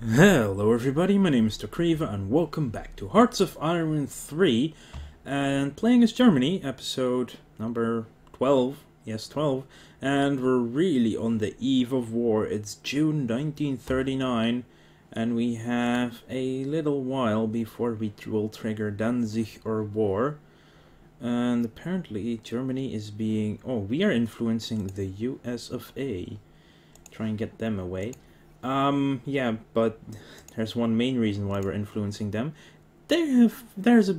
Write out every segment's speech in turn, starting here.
Hello everybody, my name is Kriva and welcome back to Hearts of Iron 3 and playing as Germany, episode number 12, yes 12, and we're really on the eve of war. It's June 1939 and we have a little while before we will trigger Danzig or war. And apparently Germany is being, we are influencing the US of A, try and get them away. Yeah, but there's one main reason why we're influencing them. There's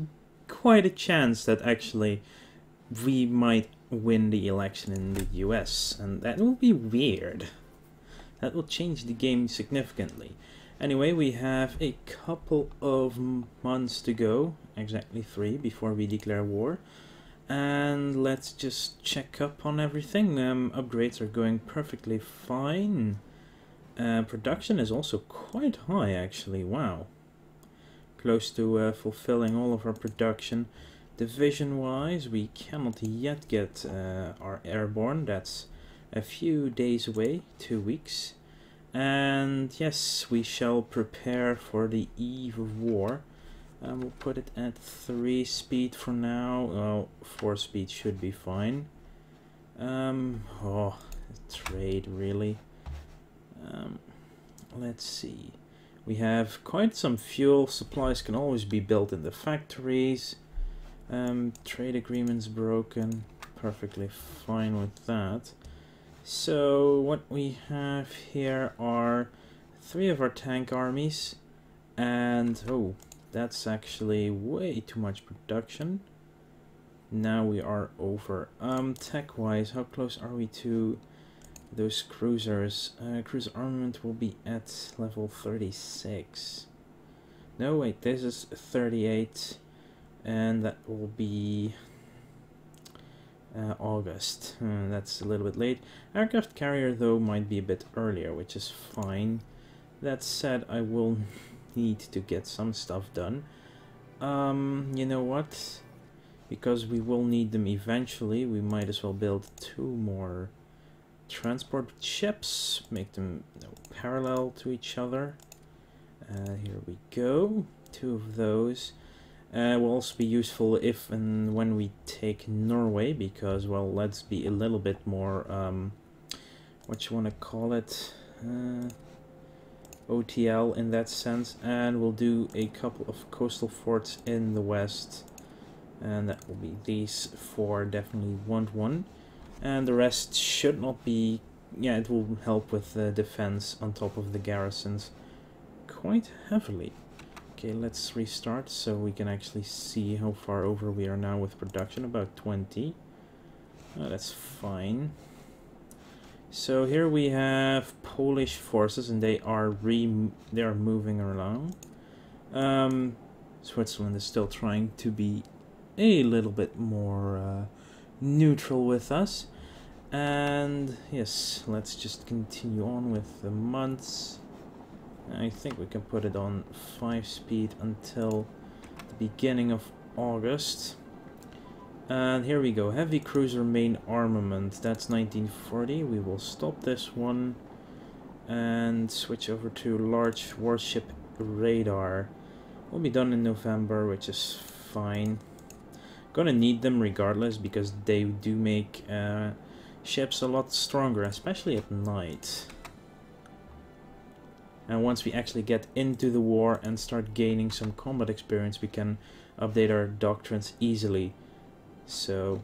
quite a chance that actually we might win the election in the US, and that will be weird. That will change the game significantly. Anyway, we have a couple of months to go, exactly 3, before we declare war. And let's just check up on everything. Upgrades are going perfectly fine. Production is also quite high, actually. Wow. Close to fulfilling all of our production. Division-wise, we cannot yet get our airborne. That's a few days away, 2 weeks. And yes, we shall prepare for the eve of war. We'll put it at 3 speed for now. Well, 4 speed should be fine. Trade, really. Let's see. We have quite some fuel. Supplies can always be built in the factories. Trade agreements broken. Perfectly fine with that. So what we have here are 3 of our tank armies. And that's actually way too much production. Now we are over. Tech-wise, how close are we to those cruisers? Cruiser armament will be at level 36. No, wait, this is 38. And that will be August. That's a little bit late. Aircraft carrier, though, might be a bit earlier, which is fine. That said, I will need to get some stuff done. You know what? Because we will need them eventually, we might as well build 2 more transport ships, make them parallel to each other. Here we go, 2 of those. Will also be useful if and when we take Norway, because, well, let's be a little bit more, what you want to call it, OTL in that sense. And we'll do a couple of coastal forts in the west, and that will be these 4. Definitely want one. And the rest should not be, yeah, it will help with the defense on top of the garrisons quite heavily. Okay, let's restart so we can actually see how far over we are now with production. About 20. That's fine. So here we have Polish forces, and they are moving around. Switzerland is still trying to be a little bit more neutral with us. And yes, let's just continue on with the months. I think we can put it on 5 speed until the beginning of August. And here we go, heavy cruiser main armament, that's 1940. We will stop this one and switch over to large warship radar. Will be done in November, which is fine. Gonna need them regardless, because they do make ships a lot stronger, especially at night. And once we actually get into the war and start gaining some combat experience, we can update our doctrines easily. So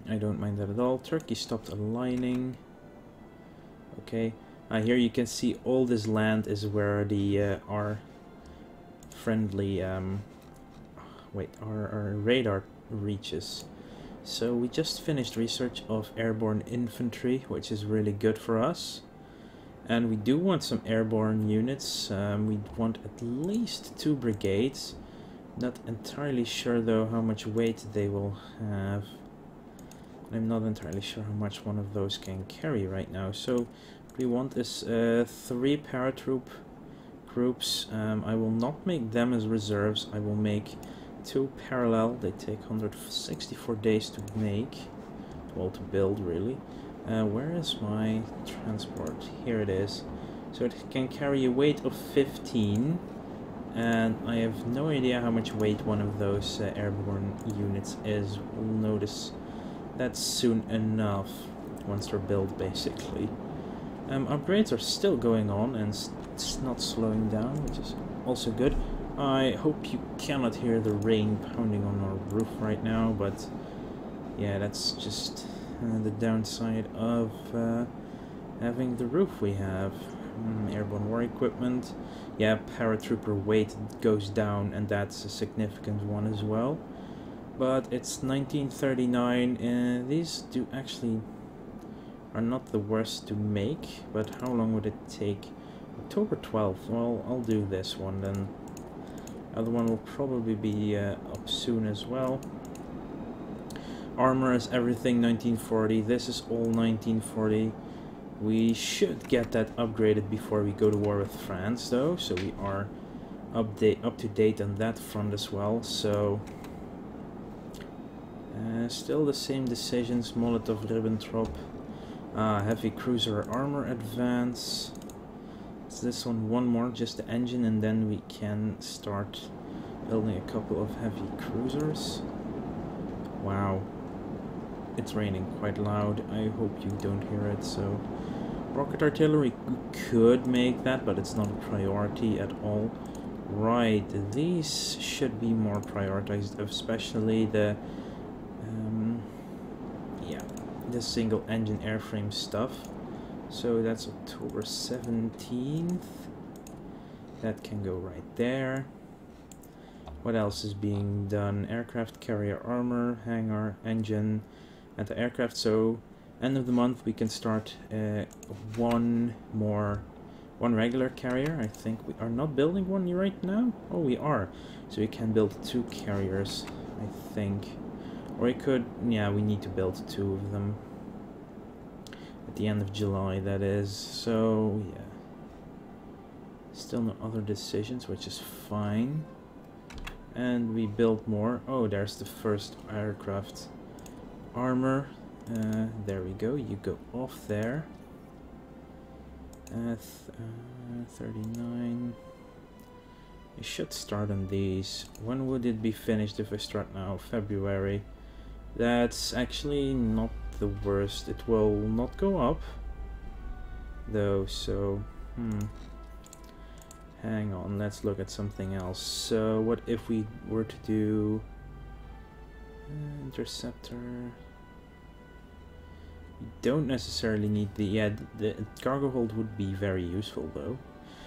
I don't mind that at all. Turkey stopped aligning. Okay, here you can see all this land is where the our friendly our radar reaches. So we just finished research of airborne infantry, which is really good for us. And we do want some airborne units. We want at least 2 brigades. Not entirely sure though how much weight they will have. I'm not entirely sure how much one of those can carry right now. So what we want is 3 paratroop groups. I will not make them as reserves. I will make 2 parallel. They take 164 days to make. Well, to build, really. Where is my transport? Here it is. So it can carry a weight of 15, and I have no idea how much weight one of those airborne units is. We'll notice that soon enough, once they're built, basically. Upgrades are still going on, and it's not slowing down, which is also good. I hope you cannot hear the rain pounding on our roof right now, but yeah, that's just the downside of having the roof we have. Airborne war equipment. Yeah, paratrooper weight goes down, and that's a significant one as well. But it's 1939, and these do actually are not the worst to make, but how long would it take? October 12th. Well, I'll do this one then. Other one will probably be up soon as well. Armor is everything 1940. This is all 1940. We should get that upgraded before we go to war with France, though, so we are up to date on that front as well. So still the same decisions. Molotov-Ribbentrop, heavy cruiser armor advance. It's this one more, just the engine, and then we can start building a couple of heavy cruisers. Wow, it's raining quite loud. I hope you don't hear it. So rocket artillery could make that, but it's not a priority at all. Right, these should be more prioritized, especially the the single engine airframe stuff. So that's October 17th. That can go right there. What else is being done? Aircraft carrier armor, hangar, engine, anti-aircraft. So end of the month we can start one regular carrier. I think we are not building one right now. Oh, we are. So we can build 2 carriers, I think. Or we could, yeah, we need to build 2 of them. At the end of July, that is. So, yeah. Still no other decisions, which is fine. And we build more. Oh, there's the first aircraft armor. There we go. You go off there. 39. I should start on these. When would it be finished if I start now? February. That's actually not the worst. It will not go up though, so hang on, let's look at something else. So what if we were to do interceptor? You don't necessarily need the cargo hold would be very useful though.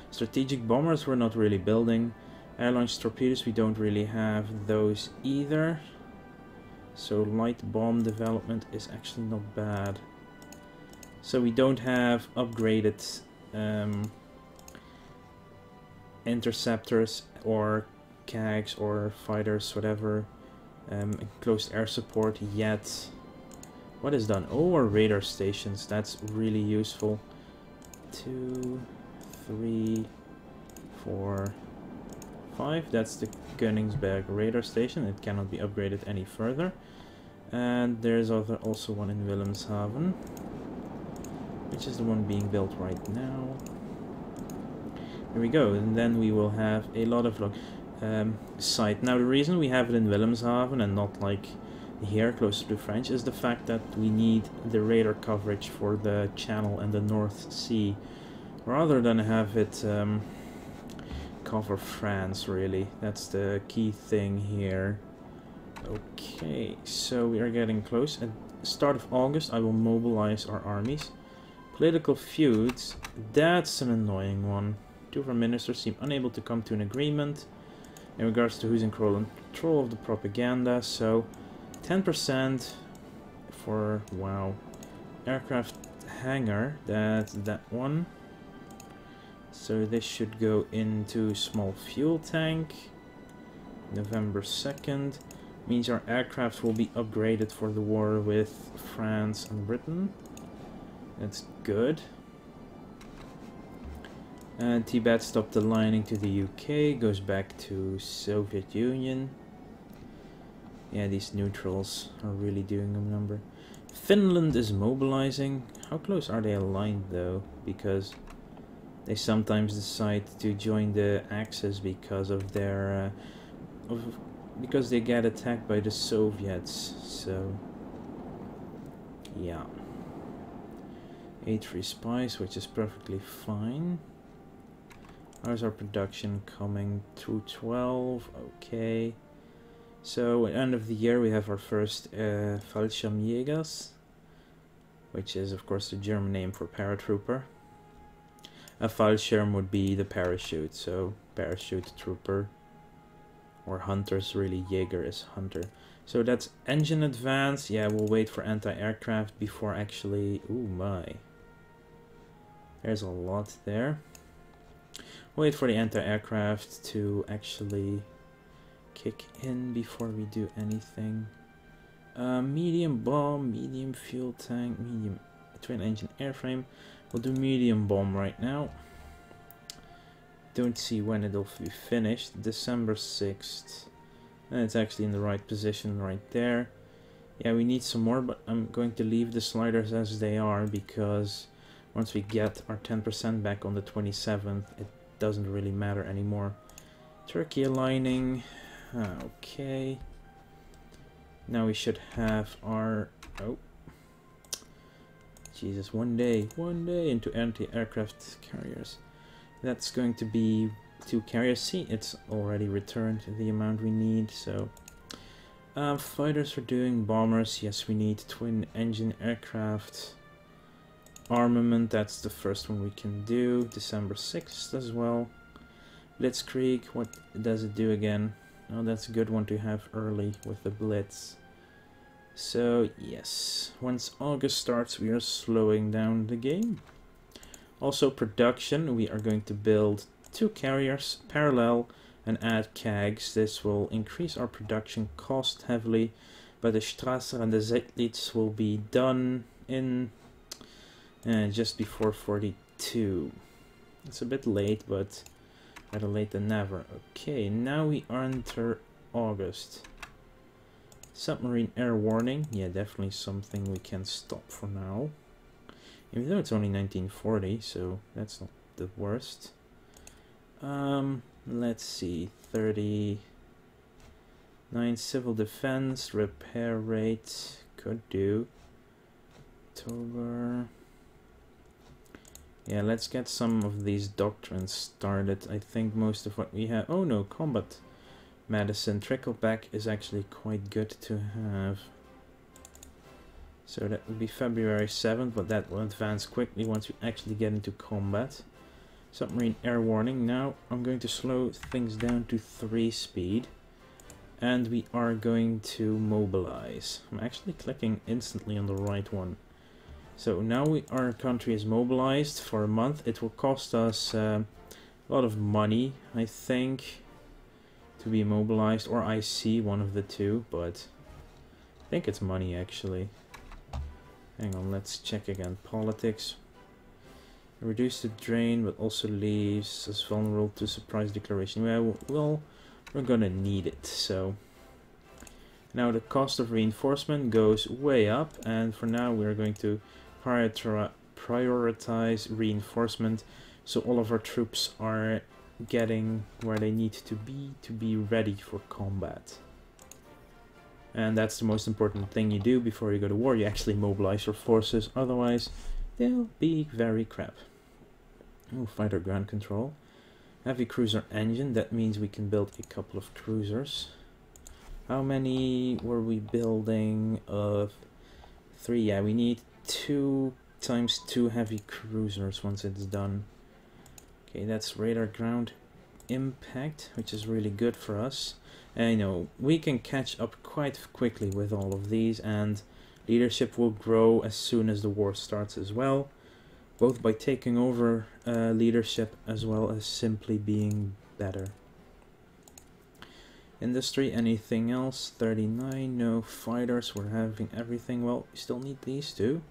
Strategic bombers we're not really building. Air-launched torpedoes, we don't really have those either. So light bomb development is actually not bad. So we don't have upgraded interceptors or CAGs or fighters, whatever, close air support yet. What is done? Oh, our radar stations, that's really useful. 2, 3, 4, 5. That's the Koenigsberg radar station. It cannot be upgraded any further. And there's also one in Wilhelmshaven, which is the one being built right now. Here we go, and then we will have a lot of sight. Now the reason we have it in Wilhelmshaven and not like here closer to French is the fact that we need the radar coverage for the Channel and the North Sea, rather than have it cover France, really. That's the key thing here. Okay, so we are getting close. At the start of August I will mobilize our armies. Political feuds, that's an annoying one. 2 of our ministers seem unable to come to an agreement in regards to who's in control of the propaganda, so 10% for, wow, aircraft hangar, that's that one. So this should go into small fuel tank. November 2nd. Means our aircraft will be upgraded for the war with France and Britain. That's good. And Tibet stopped aligning to the UK, goes back to Soviet Union. Yeah, these neutrals are really doing a number. Finland is mobilizing. How close are they aligned though? Because They sometimes decide to join the Axis because of their because they get attacked by the Soviets. So yeah, HoI3 spies, which is perfectly fine. How's our production coming? 212. Okay. So at the end of the year we have our first Fallschirmjägers, which is of course the German name for paratrooper. A Fallschirm would be the parachute, so parachute trooper, or hunters really, Jaeger is hunter. So that's engine advance. Yeah, we'll wait for anti-aircraft before actually... Ooh my. There's a lot there. Wait for the anti-aircraft to actually kick in before we do anything. Medium bomb, medium fuel tank, medium twin engine airframe. We'll do medium bomb right now. Don't see when it'll be finished. December 6th. And it's actually in the right position right there. Yeah, we need some more, but I'm going to leave the sliders as they are because once we get our 10% back on the 27th, it doesn't really matter anymore. Turkey aligning. Okay. Now we should have our... Oh. Jesus, one day into anti-aircraft carriers. That's going to be 2 carriers. See, it's already returned the amount we need, so... fighters are doing bombers. Yes, we need twin engine aircraft. Armament, that's the first one we can do. December 6th as well. Blitzkrieg, what does it do again? Oh, that's a good one to have early with the Blitz. So, yes, once August starts, we are slowing down the game. Also, production, we are going to build 2 carriers parallel and add CAGs. This will increase our production cost heavily, but the Strasser and the Zeitlitz will be done in just before 42. It's a bit late, but better late than never. Okay, now we enter August. Submarine air warning. Yeah, definitely something we can stop for now. Even though it's only 1940, so that's not the worst. Let's see. 39 civil defense. Repair rate. Could do. October. Yeah, let's get some of these doctrines started. I think most of what we have... Oh no, combat medicine. Trickleback is actually quite good to have. So that would be February 7th, but that will advance quickly once we actually get into combat. Submarine air warning. Now I'm going to slow things down to 3 speed. And we are going to mobilize. I'm actually clicking instantly on the right one. So now our country is mobilized for a month. It will cost us a lot of money, I think, to be mobilized, or IC, one of the two, but I think it's money actually. Hang on, let's check again. Politics. Reduce the drain, but also leaves us vulnerable to surprise declaration. Well, we're gonna need it, so... Now the cost of reinforcement goes way up, and for now we're going to prioritize reinforcement, so all of our troops are getting where they need to be ready for combat. And that's the most important thing you do before you go to war. You actually mobilize your forces, otherwise they'll be very crap. Oh, fighter ground control. Heavy cruiser engine, that means we can build a couple of cruisers. How many were we building? Of 3, yeah, we need 2 times 2 heavy cruisers once it's done. Okay, that's radar ground impact, which is really good for us. And you know, we can catch up quite quickly with all of these, and leadership will grow as soon as the war starts as well, both by taking over leadership as well as simply being better. Industry, anything else? 39, no. Fighters, we're having everything. Well, we still need these two.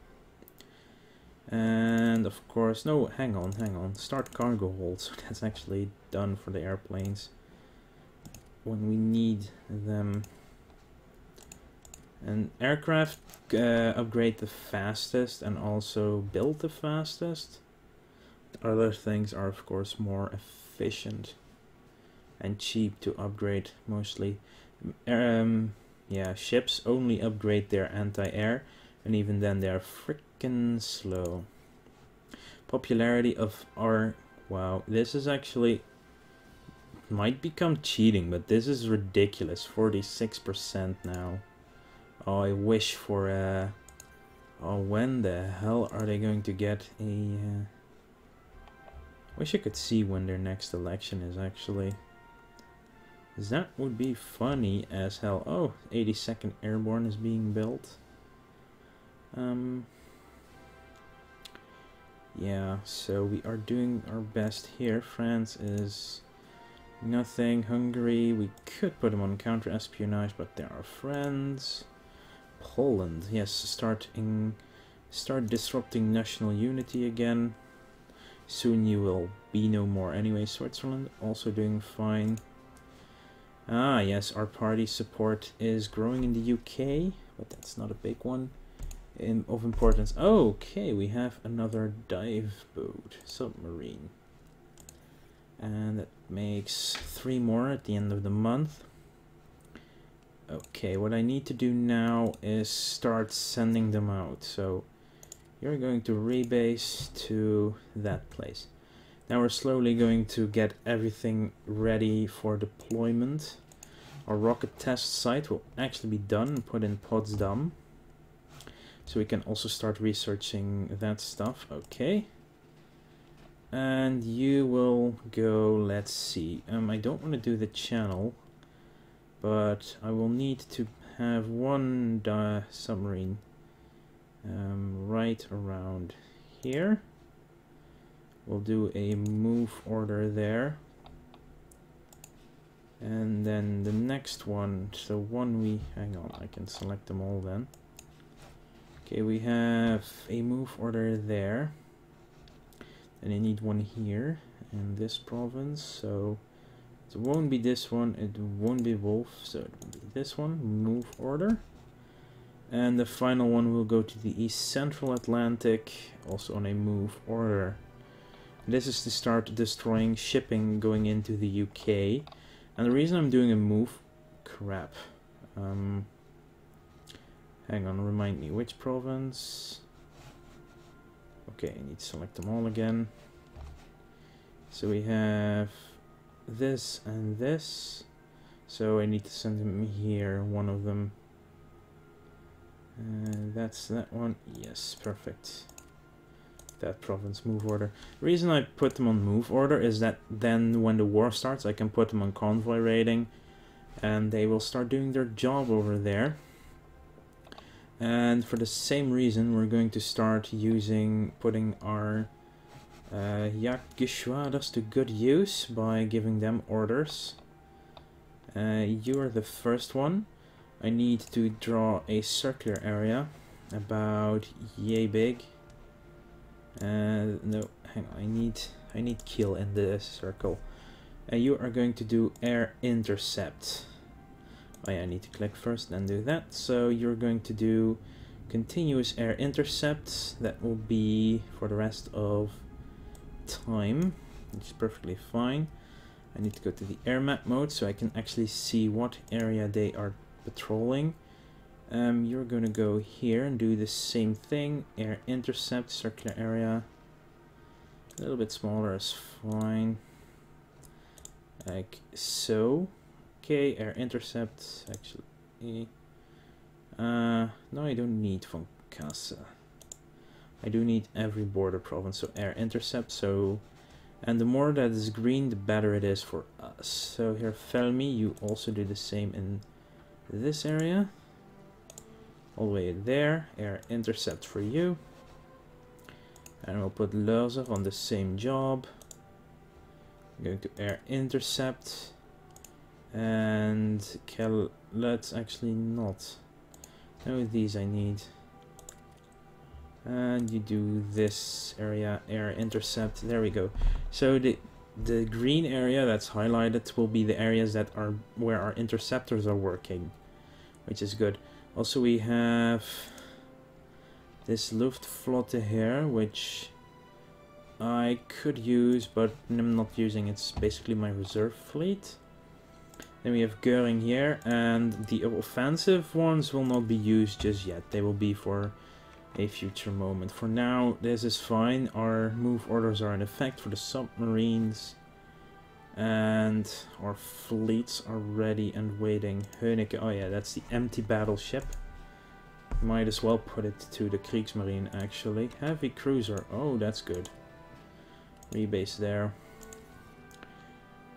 And of course, no, hang on. Start cargo holds. That's actually done for the airplanes when we need them. And aircraft, upgrade the fastest and also build the fastest. Other things are of course more efficient and cheap to upgrade mostly. Yeah, ships only upgrade their anti-air, and even then they're freaking slow. Popularity of our... Wow, this is actually... might become cheating, but this is ridiculous. 46% now. Oh, I wish for a... Oh, when the hell are they going to get a... Wish I could see when their next election is actually. That would be funny as hell. Oh, 82nd Airborne is being built. Yeah, so we are doing our best here. France is nothing. Hungary, we could put them on counter-espionage, but they're our friends. Poland, yes, start disrupting national unity again. Soon you will be no more anyway. Switzerland also doing fine. Ah, yes, our party support is growing in the UK, but that's not a big one of importance. Oh, okay, we have another dive boat, submarine. And that makes 3 more at the end of the month. Okay, what I need to do now is start sending them out. So you're going to rebase to that place. Now we're slowly going to get everything ready for deployment. Our rocket test site will actually be done and put in Potsdam. So we can also start researching that stuff. Okay. And you will go, let's see. I don't want to do the channel, but I will need to have one submarine right around here. We'll do a move order there. And then the next one, so hang on, I can select them all then. Okay, we have a move order there. And I need one here in this province, so it won't be this one, it won't be Wolf, so it will be this one, move order. And the final one will go to the East Central Atlantic, also on a move order. This is to start destroying shipping going into the UK. And the reason I'm doing a move... Crap. Hang on, remind me, which province? Okay, I need to select them all again. So we have this and this. So I need to send them here, one of them. That's that one. Yes, perfect. That province move order. The reason I put them on move order is that then when the war starts I can put them on convoy raiding and they will start doing their job over there. And for the same reason we're going to start putting our Jagdgeschwaders to good use by giving them orders. You are the first one. I need to draw a circular area about yay big. No, hang on, I need kill in this circle. You are going to do air intercept. Oh yeah, I need to click first, then do that. So you're going to do continuous air intercept. That will be for the rest of time, which is perfectly fine. I need to go to the air map mode so I can actually see what area they are patrolling. You're going to go here and do the same thing. Air intercept, circular area. A little bit smaller is fine. Like so. Okay, air intercept. Actually, no, I don't need von Kasse. I do need every border province. So air intercept. So, and the more that is green, the better it is for us. So here, Felmi, you also do the same in this area. All the way there, air intercept for you. And we'll put Lozov on the same job. I'm going to air intercept. And let's actually not. No, these I need. And you do this area, air intercept. There we go. So the green area that's highlighted will be the areas that are where our interceptors are working, which is good. Also, we have this Luftflotte here, which I could use, but I'm not using. It's basically my reserve fleet. Then we have Göring here, and the offensive ones will not be used just yet. They will be for a future moment. For now, this is fine. Our move orders are in effect for the submarines. And our fleets are ready and waiting. Hönike, oh yeah, that's the empty battleship. Might as well put it to the Kriegsmarine, actually. Heavy cruiser, oh, that's good. Rebase there.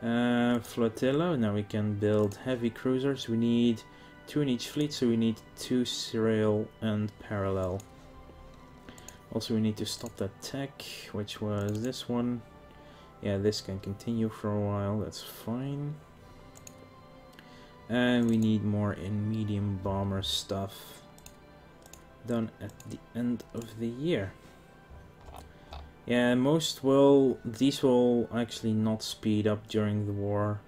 Flotilla, now we can build heavy cruisers. We need 2 in each fleet, so we need 2 serial and parallel. Also, we need to stop that tech, which was this one. Yeah, this can continue for a while, that's fine. And we need more in medium bomber stuff done at the end of the year. Yeah, these will actually not speed up during the war,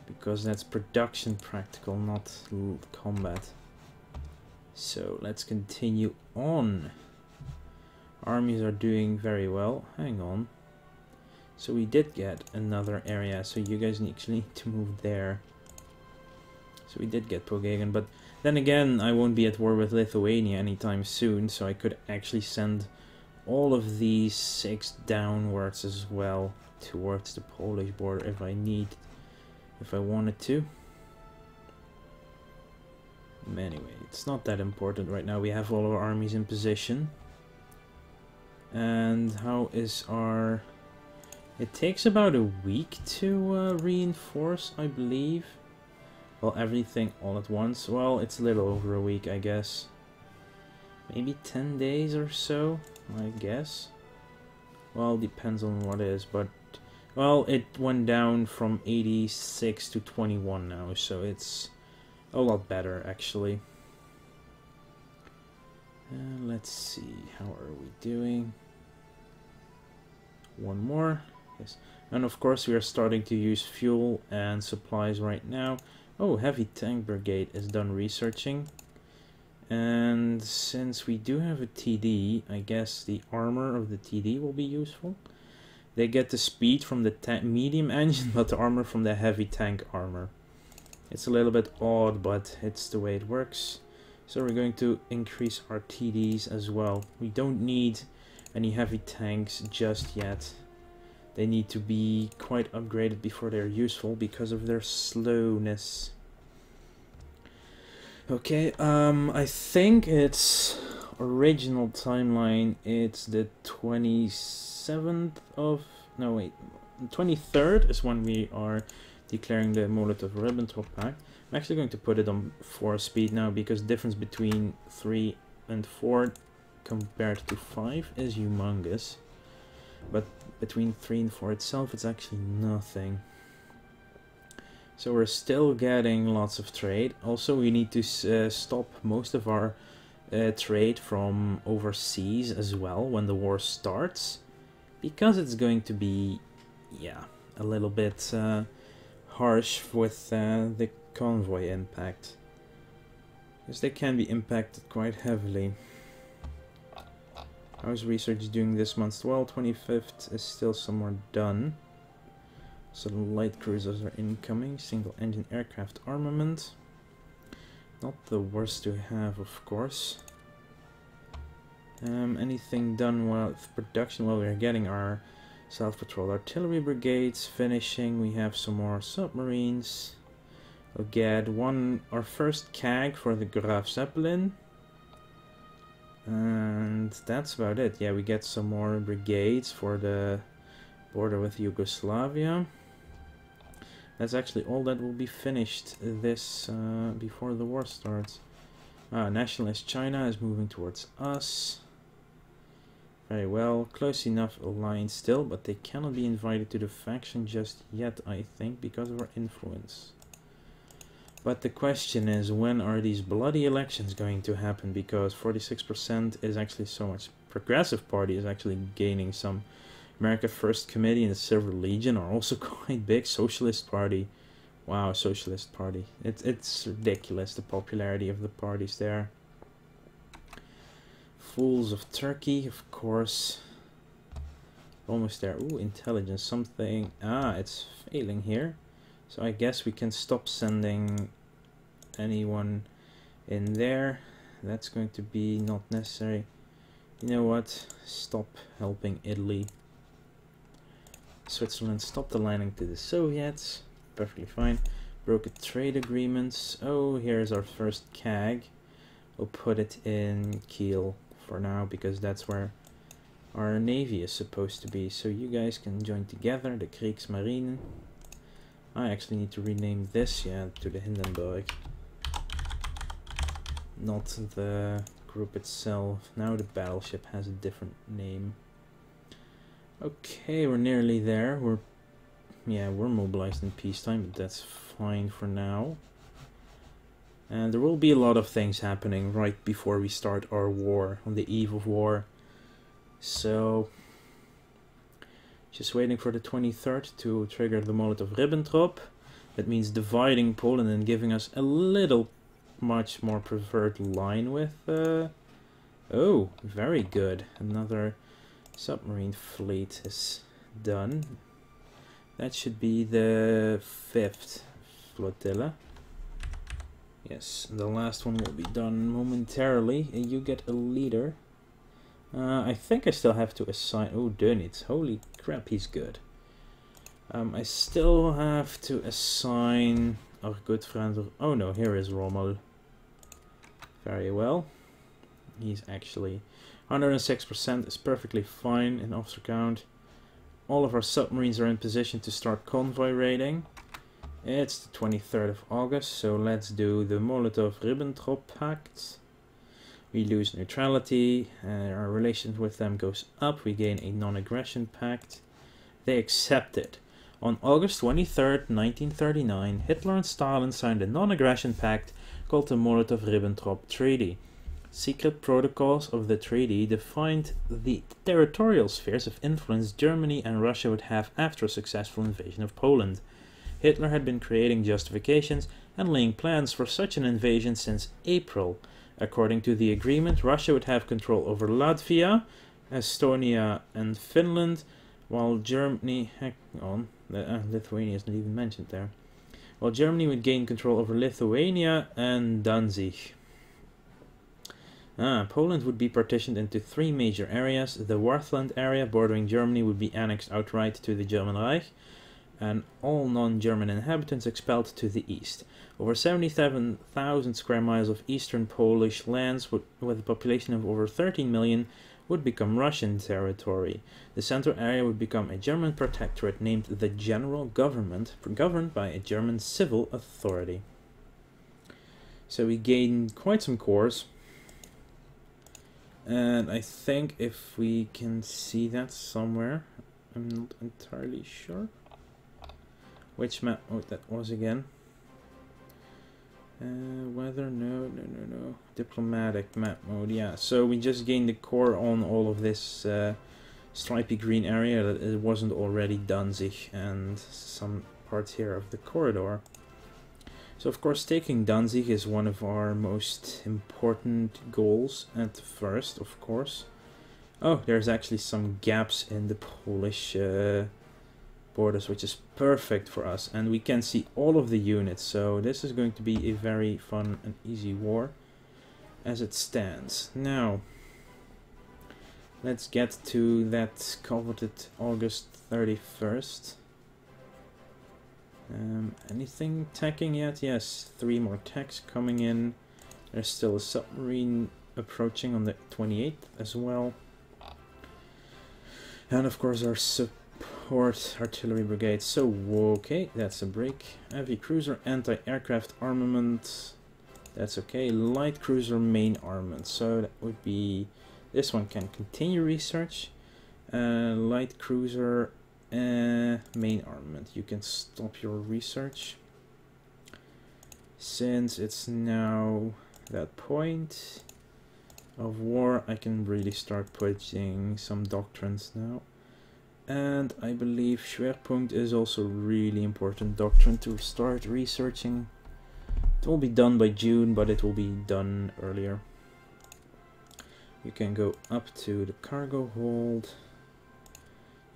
because that's production practical, not combat. So let's continue on. Armies are doing very well. Hang on. So we did get another area, so you guys actually need to move there. So we did get Pogegen, but then again, I won't be at war with Lithuania anytime soon, so I could actually send all of these 6 downwards as well towards the Polish border if I wanted to. Anyway, it's not that important right now. We have all our armies in position. And how is our... It takes about a week to reinforce, I believe. Well, everything all at once. Well, it's a little over a week, I guess. Maybe 10 days or so, I guess. Well, depends on what it is, but... Well, it went down from 86 to 21 now, so it's a lot better, actually. Let's see, how are we doing? One more. Yes. And of course we are starting to use fuel and supplies right now. Oh, heavy tank brigade is done researching. And since we do have a TD, I guess the armor of the TD will be useful. They get the speed from the medium engine, but the armor from the heavy tank armor. It's a little bit odd, but it's the way it works. So we're going to increase our TDs as well. We don't need any heavy tanks just yet. They need to be quite upgraded before they're useful because of their slowness. Okay, I think its original timeline, it's the 27th of... No, wait. 23rd is when we are declaring the Molotov-Ribbentrop Pact. I'm actually going to put it on 4 speed now, because the difference between 3 and 4 compared to 5 is humongous. But between 3 and 4 itself, it's actually nothing. So we're still getting lots of trade. Also, we need to stop most of our trade from overseas as well when the war starts. Because it's going to be, yeah, a little bit harsh with the convoy impact. Because they can be impacted quite heavily. How's research doing this month? Well, 25th is still somewhere done. So the light cruisers are incoming. Single engine aircraft armament. Not the worst to have, of course. Anything done with production? Well, we're getting our self-patrol artillery brigades finishing. We have some more submarines. We'll get our first CAG for the Graf Zeppelin. And that's about it. Yeah, we get some more brigades for the border with Yugoslavia. That's actually all that will be finished this before the war starts. Nationalist China is moving towards us. Very well. Close enough alliance still, but they cannot be invited to the faction just yet, I think, because of our influence. But the question is, when are these bloody elections going to happen? Because 46% is actually so much. Progressive Party is actually gaining some. America First Committee and the Silver Legion are also quite big. Socialist Party. Wow, Socialist Party. It's ridiculous, the popularity of the parties there. Fools of Turkey, of course. Almost there. Ooh, intelligence. Something. Ah, it's failing here. So I guess we can stop sending anyone in there. That's going to be not necessary. You know what? Stop helping Italy. Switzerland, stop aligning to the Soviets. Perfectly fine. Broken trade agreements. Oh, here's our first CAG. We'll put it in Kiel for now because that's where our navy is supposed to be. So you guys can join together, the Kriegsmarine. I actually need to rename this, yeah, to the Hindenburg. Not the group itself. Now the battleship has a different name. Okay, we're nearly there. We're mobilized in peacetime, but that's fine for now. And there will be a lot of things happening right before we start our war, on the eve of war. So, just waiting for the 23rd to trigger the Molotov-Ribbentrop. That means dividing Poland and giving us a little much more preferred line with... oh, very good. Another submarine fleet is done. That should be the 5th flotilla. Yes, the last one will be done momentarily. You get a leader. I think I still have to assign... Oh, Dönitz. Holy crap, he's good. I still have to assign our good friend... Oh no, here is Rommel. Very well. He's actually... 106% is perfectly fine in officer count. All of our submarines are in position to start convoy raiding. It's the 23rd of August, so let's do the Molotov-Ribbentrop Pact. We lose neutrality, our relations with them goes up, we gain a non-aggression pact. They accept it. On August 23rd, 1939, Hitler and Stalin signed a non-aggression pact called the Molotov-Ribbentrop Treaty. Secret protocols of the treaty defined the territorial spheres of influence Germany and Russia would have after a successful invasion of Poland. Hitler had been creating justifications and laying plans for such an invasion since April. According to the agreement, Russia would have control over Latvia, Estonia and Finland, while Germany... Hang on, Lithuania isn't even mentioned there. While Germany would gain control over Lithuania and Danzig. Poland would be partitioned into 3 major areas. The Warthland area bordering Germany would be annexed outright to the German Reich, and all non-German inhabitants expelled to the east. Over 77,000 square miles of eastern Polish lands with a population of over 13 million would become Russian territory. The central area would become a German protectorate named the General Government, governed by a German civil authority. So we gained quite some cores. And I think if we can see that somewhere, I'm not entirely sure which map mode that was again. Weather, no. Diplomatic map mode, yeah. So we just gained the core on all of this stripy green area that it wasn't already Danzig and some parts here of the corridor. So of course taking Danzig is one of our most important goals at first, of course. Oh, there's actually some gaps in the Polish borders, which is perfect for us. And we can see all of the units, so this is going to be a very fun and easy war as it stands. Now, let's get to that coveted August 31st. Anything tacking yet? Yes, 3 more tacks coming in. There's still a submarine approaching on the 28th as well. And of course our support artillery brigade. So, okay, that's a break. Heavy cruiser anti-aircraft armament. That's okay. Light cruiser main armament. So that would be... This one can continue research. Light cruiser... main armament. You can stop your research since it's now that point of war. I can really start putting some doctrines now, and I believe Schwerpunkt is also really important doctrine to start researching. It will be done by June, but it will be done earlier. You can go up to the cargo hold.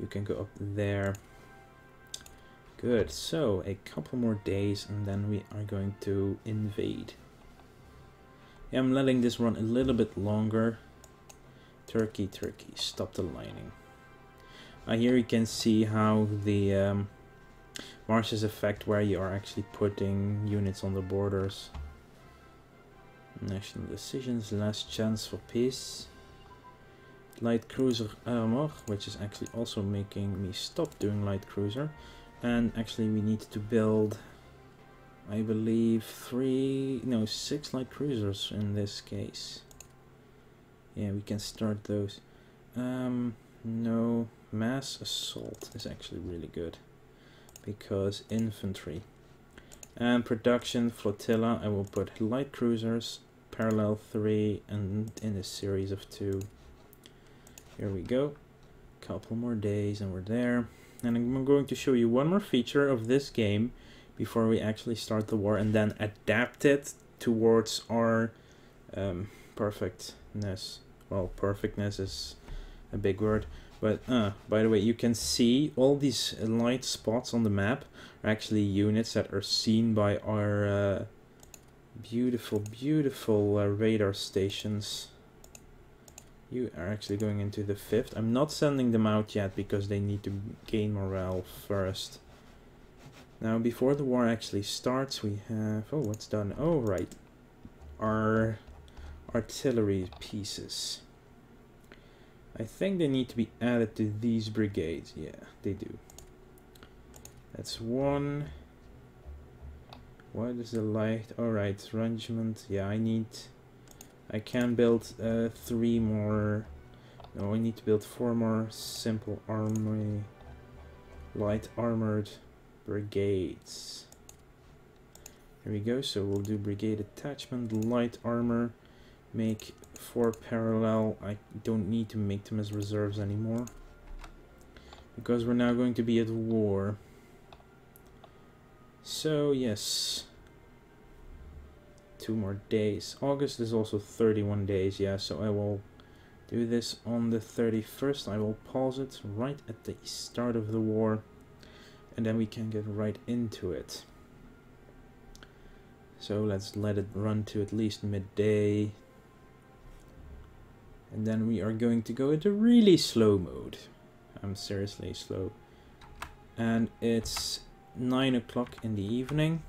You can go up there. Good, so a couple more days and then we are going to invade. Yeah, I'm letting this run a little bit longer. Turkey, Turkey, stop the lining. Here you can see how the marshes affect where you are actually putting units on the borders. National decisions, last chance for peace. Light cruiser armor, which is actually also making me stop doing light cruiser. And actually we need to build, I believe, 6 light cruisers in this case. Yeah, we can start those. No, mass assault is actually really good, because infantry. And production flotilla, I will put light cruisers, parallel 3, and in a series of 2. Here we go. Couple more days and we're there. And I'm going to show you one more feature of this game before we actually start the war, and then adapt it towards our perfectness. Well, perfectness is a big word, but by the way, you can see all these light spots on the map are actually units that are seen by our beautiful radar stations. You are actually going into the 5th. I'm not sending them out yet because they need to gain morale first. Now, before the war actually starts, we have... Oh, what's done? Oh, right. Our artillery pieces. I think they need to be added to these brigades. Yeah, they do. That's 1. What is the light? Alright, regiment. Yeah, I can build 3 more. No, I need to build 4 more simple armory, light armored brigades. Here we go. So we'll do brigade attachment, light armor, make 4 parallel. I don't need to make them as reserves anymore because we're now going to be at war. So yes. 2 more days. August is also 31 days, yeah, so I will do this on the 31st. I will pause it right at the start of the war, and then we can get right into it. So let's let it run to at least midday, and then we are going to go into really slow mode. I'm seriously slow. And it's 9 o'clock in the evening.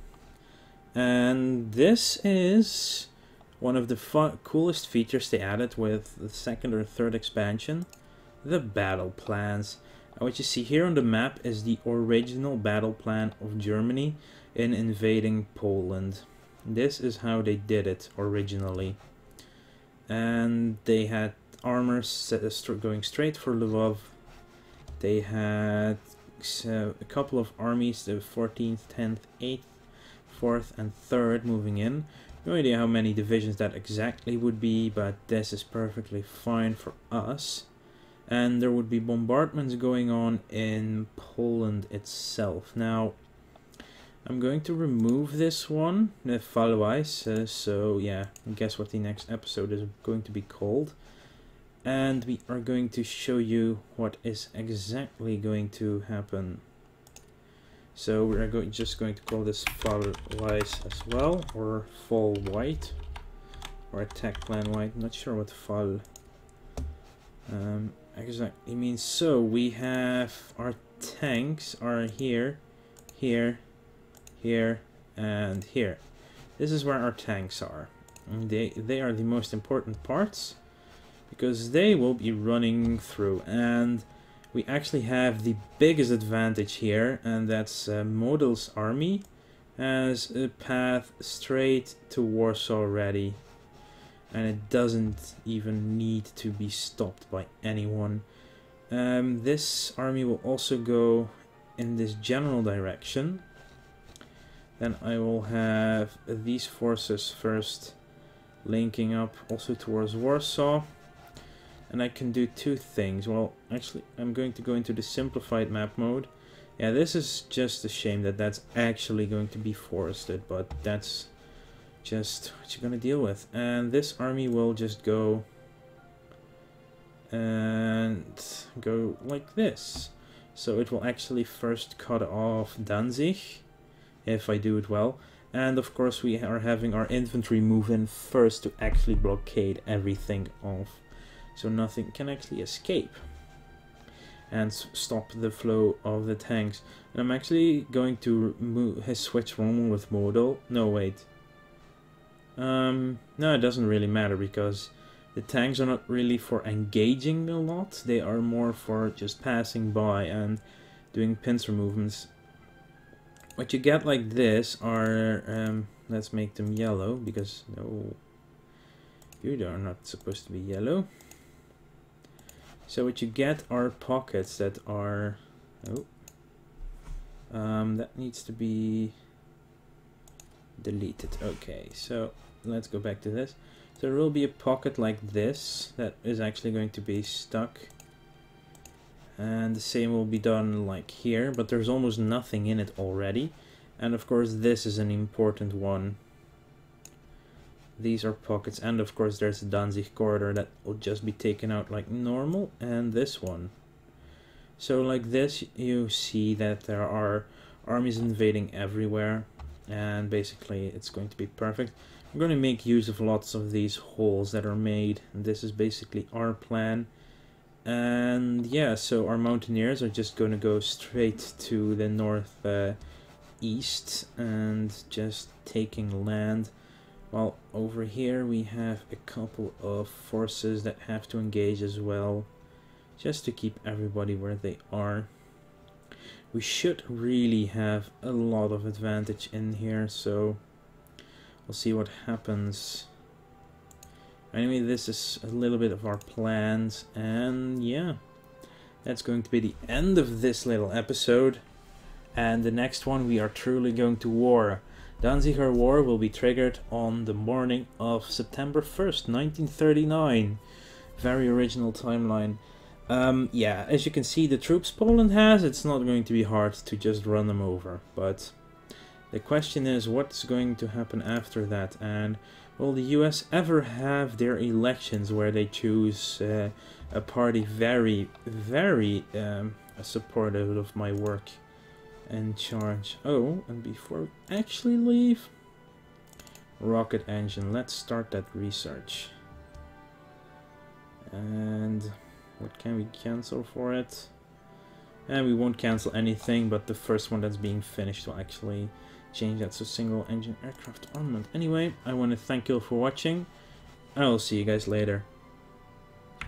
And this is one of the coolest features they added with the 2nd or 3rd expansion, the battle plans. And what you see here on the map is the original battle plan of Germany in invading Poland. This is how they did it originally. And they had armor going straight for Lvov. They had a couple of armies, the 14th, 10th, 8th, 4th and 3rd moving in. No idea how many divisions that exactly would be, but this is perfectly fine for us. And there would be bombardments going on in Poland itself. Now, I'm going to remove this one, the HoI3, so yeah, guess what the next episode is going to be called. And we are going to show you what is exactly going to happen. So we're just going to call this HoI3 as well, or Fall White, or Attack Plan White. Not sure what Fall exactly means. So we have our tanks are here, here, here, and here. This is where our tanks are. And they are the most important parts because they will be running through, and we actually have the biggest advantage here, and that's Modul's army has a path straight to Warsaw already, and it doesn't even need to be stopped by anyone. This army will also go in this general direction. Then I will have these forces first linking up also towards Warsaw. And I can do 2 things. Well, actually, I'm going to go into the simplified map mode. Yeah, this is just a shame that that's actually going to be forested, but that's just what you're going to deal with. And this army will just go and go like this. So it will actually first cut off Danzig, if I do it well. And of course we are having our infantry move in first to actually blockade everything off, so nothing can actually escape and stop the flow of the tanks. And I'm actually going to switch Rommel with Modal. No, wait. No, it doesn't really matter, because the tanks are not really for engaging a lot. They are more for just passing by and doing pincer movements. What you get like this are, let's make them yellow, because no, you are not supposed to be yellow. So what you get are pockets that are, that needs to be deleted. Okay, so let's go back to this. So there will be a pocket like this that is actually going to be stuck. And the same will be done like here, but there's almost nothing in it already. And of course this is an important one. These are pockets, and of course there's a Danzig corridor that will just be taken out like normal, and this one. So like this you see that there are armies invading everywhere, and basically it's going to be perfect. I'm going to make use of lots of these holes that are made, and this is basically our plan. And yeah, so our mountaineers are just going to go straight to the north east and just taking land. While over here we have a couple of forces that have to engage as well, just to keep everybody where they are. We should really have a lot of advantage in here, so we'll see what happens. Anyway, this is a little bit of our plans, and yeah, that's going to be the end of this little episode. And the next one, we are truly going to war. Danziger War will be triggered on the morning of September 1st, 1939. Very original timeline. Yeah, as you can see, the troops Poland has, it's not going to be hard to just run them over. But the question is, what's going to happen after that? And will the US ever have their elections where they choose a party very, very supportive of my work in charge? Oh, and before we actually leave, rocket engine, let's start that research. And what can we cancel for it? And we won't cancel anything, but the first one that's being finished will actually change that to single engine aircraft armament. Anyway, I want to thank you all for watching, and I will see you guys later.